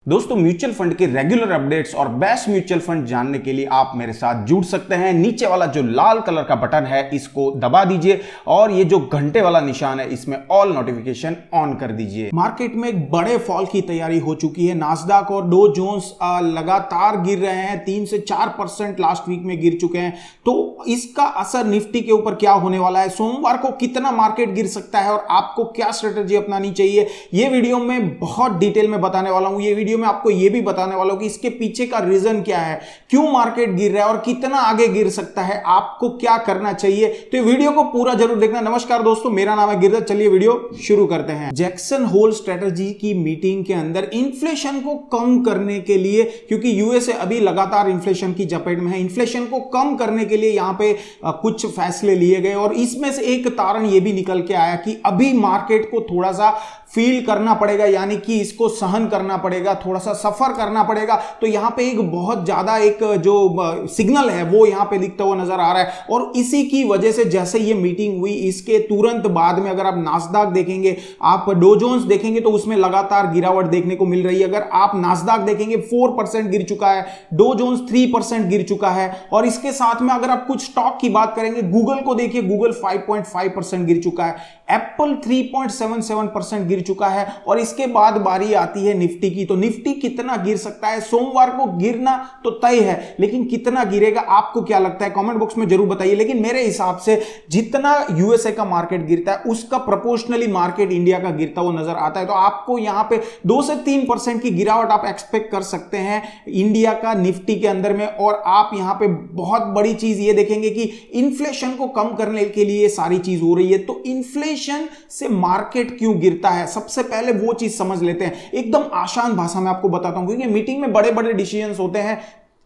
दोस्तों, mutual fund के regular updates और बेस्ट म्यूचुअल फंड जानने के लिए आप मेरे साथ जुड़ सकते हैं। नीचे वाला जो लाल कलर का बटन है इसको दबा दीजिए और ये जो घंटे वाला निशान है इसमें ऑल नोटिफिकेशन ऑन कर दीजिए। मार्केट में एक बड़े फॉल की तैयारी हो चुकी है। नास्डैक और डो जोन्स लगातार गिर रहे हैं, 3 से 4% लास्ट वीक में गिर चुके हैं। तो इसका असर निफ्टी के ऊपर क्या होने वाला है, सोमवार को कितना मार्केट गिर सकता है और आपको क्या स्ट्रेटेजी अपनानी चाहिए, ये वीडियो में बहुत डिटेल में बताने वाला हूं। ये वीडियो में आपको यह भी बताने वाला हूं कि इसके पीछे का रीजन क्या है, क्यों मार्केट गिर रहा है और कितना आगे गिर सकता है, आपको क्या करना चाहिए। तो ये वीडियो को पूरा जरूर देखना। नमस्कार दोस्तों, मेरा नाम है गिरधर। चलिए वीडियो शुरू करते हैं। जैक्सन होल स्ट्रेटेजी की मीटिंग के अंदर इन्फ्लेशन को कम करने के लिए, क्योंकि यूएसए अभी लगातार इन्फ्लेशन की चपेट में है, इन्फ्लेशन को कम करने के लिए यहां पे कुछ फैसले लिए गए और इसमें से एक कारण यह भी निकल के आया कि अभी मार्केट को थोड़ा सा फील करना पड़ेगा, यानी कि इसको सहन करना पड़ेगा, थोड़ा सा सफर करना पड़ेगा। तो यहां पे एक बहुत ज्यादा एक जो सिग्नल है वो यहां पे दिखता हुआ नजर आ रहा है और इसी की वजह से जैसे ये मीटिंग हुई इसके तुरंत बाद में अगर आप नास्डैक देखेंगे, आप डो जोन्स देखेंगे तो उसमें लगातार गिरावट देखने को मिल रही है। अगर आप नास्डैक देखेंगे 4% गिर चुका है, डो जोन्स 3% गिर चुका है और इसके साथ में अगर आप कुछ स्टॉक की बात करेंगे, गूगल को देखिए, गूगल 5.5% गिर चुका है, एप्पल 3.77% गिर चुका है और इसके बाद बारी आती है निफ्टी की। तो निफ्टी कितना गिर सकता है, सोमवार को गिरना तो तय है, लेकिन कितना गिरेगा आपको क्या लगता है, कमेंट बॉक्स में जरूर बताइए। लेकिन मेरे हिसाब से जितना यूएसए का मार्केट गिरता है उसका प्रोपोर्शनली मार्केट इंडिया का गिरता हुआ नजर आता है। तो आपको यहां पे 2 से 3% की गिरावट आप एक्सपेक्ट कर सकते हैं इंडिया का निफ्टी के अंदर में। और आप यहां पे बहुत बड़ी चीज ये देखेंगे कि इन्फ्लेशन को कम करने के लिए सारी चीज हो रही है। तो इन्फ्लेशन से मार्केट क्यों गिरता है, सबसे पहले वो चीज समझ लेते हैं। एकदम आसान भाषा में आपको बताता हूं, क्योंकि मीटिंग में बड़े बड़े डिसीजंस होते हैं,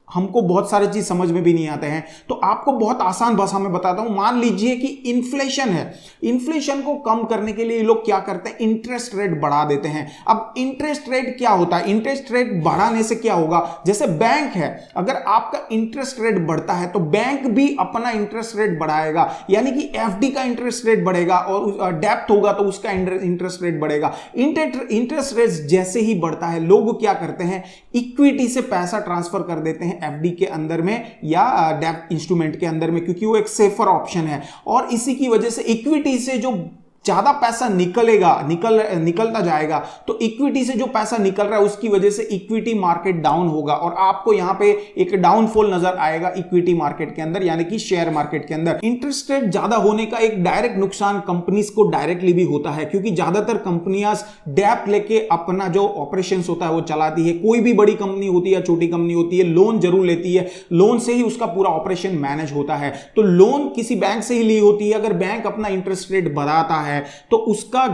हमको बहुत सारे चीज समझ में भी नहीं आते हैं। तो आपको बहुत आसान भाषा में बताता हूं। मान लीजिए कि इन्फ्लेशन है, इन्फ्लेशन को कम करने के लिए लोग क्या करते हैं, इंटरेस्ट रेट बढ़ा देते हैं। अब इंटरेस्ट रेट क्या होता है, इंटरेस्ट रेट बढ़ाने से क्या होगा, जैसे बैंक है, अगर आपका इंटरेस्ट रेट बढ़ता है तो बैंक भी अपना इंटरेस्ट रेट बढ़ाएगा, यानी कि एफडी का इंटरेस्ट रेट बढ़ेगा और डेप्थ होगा तो उसका इंटरेस्ट रेट बढ़ेगा। इंटरेस्ट रेट जैसे ही बढ़ता है लोग क्या करते हैं, इक्विटी से पैसा ट्रांसफर कर देते हैं एफडी के अंदर में या डेब्ट इंस्ट्रूमेंट के अंदर में, क्योंकि वो एक सेफर ऑप्शन है। और इसी की वजह से इक्विटी से जो ज्यादा पैसा निकलता जाएगा, तो इक्विटी से जो पैसा निकल रहा है उसकी वजह से इक्विटी मार्केट डाउन होगा और आपको यहां पे एक डाउनफॉल नजर आएगा इक्विटी मार्केट के अंदर, यानी कि शेयर मार्केट के अंदर। इंटरेस्ट रेट ज्यादा होने का एक डायरेक्ट नुकसान कंपनीज को डायरेक्टली भी होता है, क्योंकि ज्यादातर कंपनियां डेब्ट लेके अपना जो ऑपरेशंस होता है वो चलाती है। कोई भी बड़ी कंपनी होती है या छोटी कंपनी होती है, लोन जरूर लेती है, लोन से ही उसका पूरा ऑपरेशन मैनेज होता है। तो लोन किसी बैंक से ही ली होती है, अगर बैंक अपना इंटरेस्ट रेट बढ़ाता है तो उसका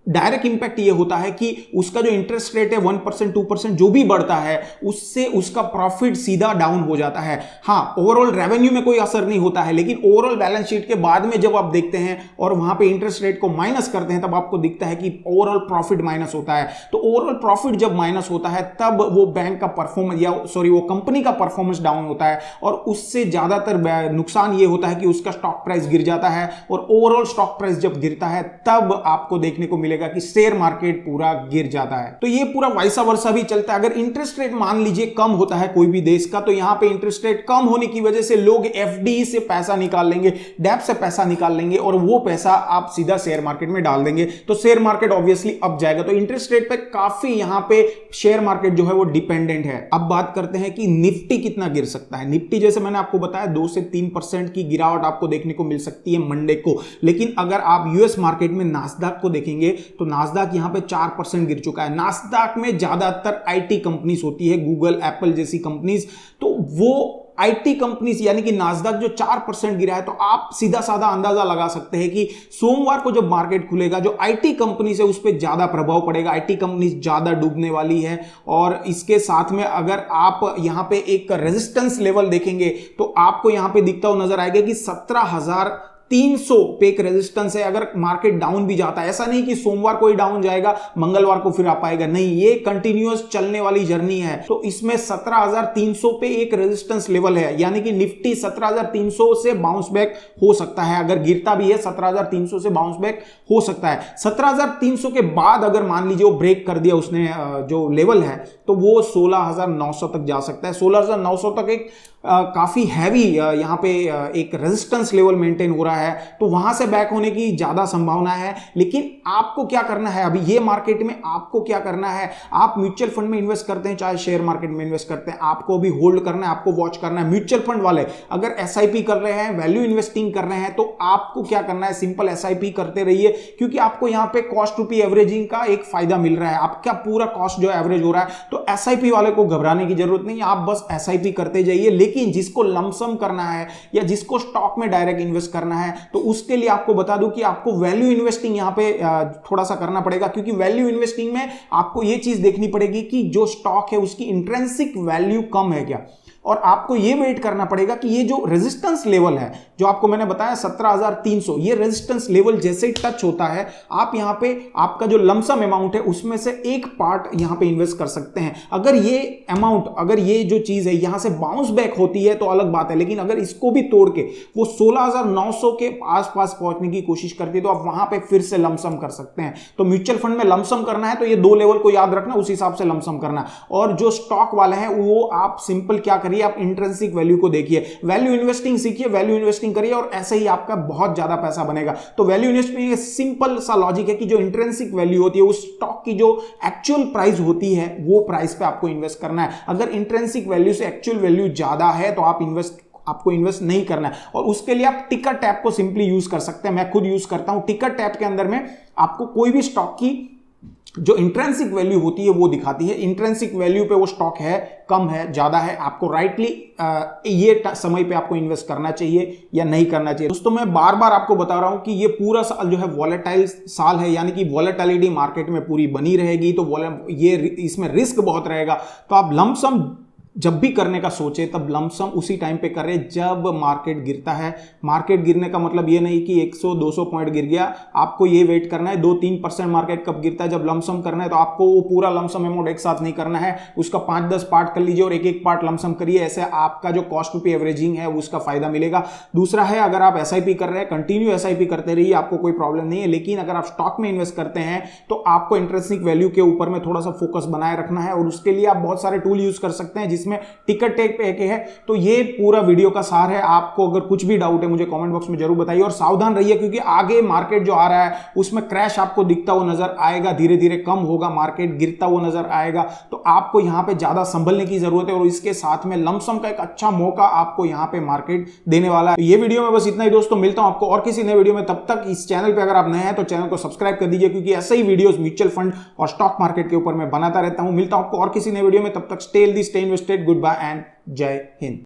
डायरेक्ट इंपैक्ट ये होता है कि उसका जो इंटरेस्ट रेट है 1% 2% जो भी बढ़ता है उससे उसका प्रॉफिट सीधा डाउन हो जाता है। हाँ, ओवरऑल रेवेन्यू में कोई असर नहीं होता है, लेकिन ओवरऑल बैलेंस शीट के बाद में जब आप देखते हैं और वहां पे इंटरेस्ट रेट को माइनस करते हैं तब आपको दिखता है कि ओवरऑल प्रॉफिट माइनस होता है। तो ओवरऑल प्रॉफिट जब माइनस होता है तब वो बैंक का परफॉर्मेंस या वो कंपनी का परफॉर्मेंस डाउन होता है और उससे ज्यादातर नुकसान ये होता है कि उसका स्टॉक प्राइस गिर जाता है और ओवरऑल स्टॉक प्राइस जब गिरता है तब आपको देखने को कि शेयर मार्केट पूरा गिर जाता है। तो ये पूरा वैसा वर्षा भी चलता है। अगर इंटरेस्ट रेट मान लीजिए कम होता है कोई भी देश का, तो यहां पे इंटरेस्ट रेट कम होने की वजह से लोग एफडी से पैसा निकाल लेंगे, डेब्ट से पैसा निकाल लेंगे और वो पैसा आप सीधा शेयर मार्केट में डाल देंगे, तो शेयर मार्केट ऑब्वियसली अप जाएगा। तो इंटरेस्ट रेट पे काफी यहां पे शेयर मार्केट जो है वो डिपेंडेंट है। अब बात करते हैं कि निफ्टी कितना गिर सकता है। निफ्टी जैसे मैंने आपको बताया 2 से 3% की गिरावट आपको देखने को मिल सकती है मंडे को, लेकिन अगर आप यूएस मार्केट में नास्डैक को देखेंगे तो नास्डैक यहां पे 4% गिर चुका है। नास्डैक में ज्यादातर आईटी कंपनीज होती है, गूगल एप्पल जैसी कंपनीज, तो वो आईटी कंपनीज यानी कि नास्डैक जो 4% गिरा है, तो आप सीधा साधा अंदाजा लगा सकते हैं कि सोमवार को जब मार्केट खुलेगा जो आईटी कंपनीज है उस पर ज्यादा प्रभाव पड़ेगा, आईटी कंपनीज ज्यादा डूबने वाली है। और इसके साथ में अगर आप यहां पे एक रेजिस्टेंस लेवल देखेंगे तो आपको यहां पे दिखता हुआ नजर आएगा कि 17,000 300 पे एक रेजिस्टेंस है। अगर मार्केट डाउन भी जाता है, ऐसा नहीं कि सोमवार को ही डाउन जाएगा मंगलवार को फिर आ पाएगा, नहीं, ये कंटिन्यूअस चलने वाली जर्नी है। तो इसमें 17,300 पे एक रेजिस्टेंस लेवल है, यानी कि निफ्टी 17,300 से बाउंस बैक हो सकता है। अगर गिरता भी है 17,300 से बाउंस बैक हो सकता है। 17,300 के बाद अगर मान लीजिए वो ब्रेक कर दिया उसने जो लेवल है, तो वो 16,900 तक जा सकता है। 16,900 तक एक काफी हैवी यहां पे एक रेजिस्टेंस लेवल मेंटेन हो रहा है, तो वहां से बैक होने की ज्यादा संभावना है। लेकिन आपको क्या करना है अभी ये मार्केट में, आपको क्या करना है, आप म्यूचुअल फंड में इन्वेस्ट करते हैं चाहे शेयर मार्केट में इन्वेस्ट करते हैं, आपको भी होल्ड करना है, आपको वॉच करना है। म्यूचुअल फंड वाले अगर एसआईपी कर रहे हैं, वैल्यू इन्वेस्टिंग कर रहे हैं, तो आपको क्या करना है, सिंपल एसआईपी करते रहिए, क्योंकि आपको यहां पे कॉस्ट टू पी एवरेजिंग का एक फायदा मिल रहा है। आपका पूरा कॉस्ट जो एवरेज हो रहा है, तो एसआईपी वाले को घबराने की जरूरत नहीं, आप बस एसआईपी करते जाइए। लेकिन जिसको लमसम करना है या जिसको स्टॉक में डायरेक्ट इन्वेस्ट करना है, तो उसके लिए आपको बता दूं कि आपको वैल्यू इन्वेस्टिंग यहां पे थोड़ा सा करना पड़ेगा, क्योंकि वैल्यू इन्वेस्टिंग में आपको यह चीज देखनी पड़ेगी कि जो स्टॉक है उसकी इंट्रिंसिक वैल्यू कम है क्या, और आपको यह वेट करना पड़ेगा कि ये जो रेजिस्टेंस लेवल है जो आपको मैंने बताया 17,300, ये रेजिस्टेंस लेवल जैसे ही टच होता है, आप यहां पे आपका जो लमसम अमाउंट है उसमें से एक पार्ट यहां पे इन्वेस्ट कर सकते हैं। अगर ये अमाउंट, अगर ये जो चीज है यहां से बाउंस बैक होती है तो अलग बात है, लेकिन अगर इसको भी तोड़ के वो 16,900 के आसपास पहुंचने की कोशिश करती है, तो आप वहां पे फिर से लमसम कर सकते हैं। तो म्यूचुअल फंड में लमसम करना है तो ये दो लेवल को याद रखना, उस हिसाब से लमसम करना। और जो स्टॉक वाले हैं वो आप सिंपल क्या करिए, आप इंट्रिंसिक वैल्यू को देखिए, वैल्यू इन्वेस्टिंग सीखिए, वैल्यू इन्वेस्टिंग करिए, और ऐसे ही आपका बहुत ज्यादा पैसा बनेगा। तो वैल्यू इन्वेस्टिंग सिंपल सा लॉजिक है कि जो इंट्रिंसिक वैल्यू होती है, उस स्टॉक की जो एक्चुअल प्राइस होती है, वो प्राइस पे आपको इन्वेस्ट करना है। अगर इंट्रिंसिक वैल्यू से एक्चुअल वैल्यू ज्यादा है तो आपको इन्वेस्ट नहीं करना है, और उसके लिए आप टिकर टैप को सिंपली यूज कर सकते हैं। मैं खुद यूज करता हूं। टिकर टैप के अंदर में आपको कोई भी स्टॉक की जो इंट्रिंसिक वैल्यू होती है वो दिखाती है। इंट्रिंसिक वैल्यू पे वो स्टॉक है, कम है, ज्यादा है, आपको राइटली ये समय पे आपको इन्वेस्ट करना चाहिए या नहीं करना चाहिए। दोस्तों मैं बार बार आपको बता रहा हूं कि ये पूरा साल जो है वॉलेटाइल साल है, यानी कि वॉलेटिलिटी मार्केट में पूरी बनी रहेगी, तो ये इसमें रिस्क बहुत रहेगा। तो आप लमसम जब भी करने का सोचे तब लमसम उसी टाइम पे करें जब मार्केट गिरता है। मार्केट गिरने का मतलब ये नहीं कि 100-200 पॉइंट गिर गया, आपको ये वेट करना है 2-3% मार्केट कब गिरता है। जब लमसम करना है तो आपको वो पूरा लमसम अमाउंट एक साथ नहीं करना है, उसका 5-10 पार्ट कर लीजिए और एक एक पार्ट लमसम करिए। ऐसे आपका जो कॉस्ट टू पी एवरेजिंग है उसका फायदा मिलेगा। दूसरा है, अगर आप एसआईपी कर रहे हैं, कंटिन्यू एसआईपी करते रहिए, आपको कोई प्रॉब्लम नहीं है। लेकिन अगर आप स्टॉक में इन्वेस्ट करते हैं तो आपको इंट्रिंसिक वैल्यू के ऊपर में थोड़ा सा फोकस बनाए रखना है, और उसके लिए आप बहुत सारे टूल यूज कर सकते हैं, जिसमें टिकट पे है। तो ये पूरा वीडियो का सार है। आपको अगर कुछ भी डाउट है मुझे कमेंट बॉक्स में जरूर बताइए, और सावधान रहिए, क्योंकि आगे मार्केट जो आ रहा है उसमें क्रैश आपको दिखता हुआ नजर आएगा, धीरे धीरे कम होगा, मार्केट गिरता हुआ नजर आएगा। तो आपको यहां पे ज्यादा संभलने की जरूरत है, और इसके साथ में लमसम का एक अच्छा मौका आपको यहां पे मार्केट देने वाला है। तो ये वीडियो में बस इतना ही दोस्तों, मिलता हूं आपको और किसी नए वीडियो में। तब तक इस चैनल पे अगर आप नए हैं तो चैनल को सब्सक्राइब कर दीजिए, क्योंकि ऐसे ही वीडियोस म्यूचुअल फंड और स्टॉक मार्केट के ऊपर मैं बनाता रहता हूं। मिलता हूं आपको और किसी नए वीडियो में, तब तक stay healthy, stay invested, goodbye and जय हिंद।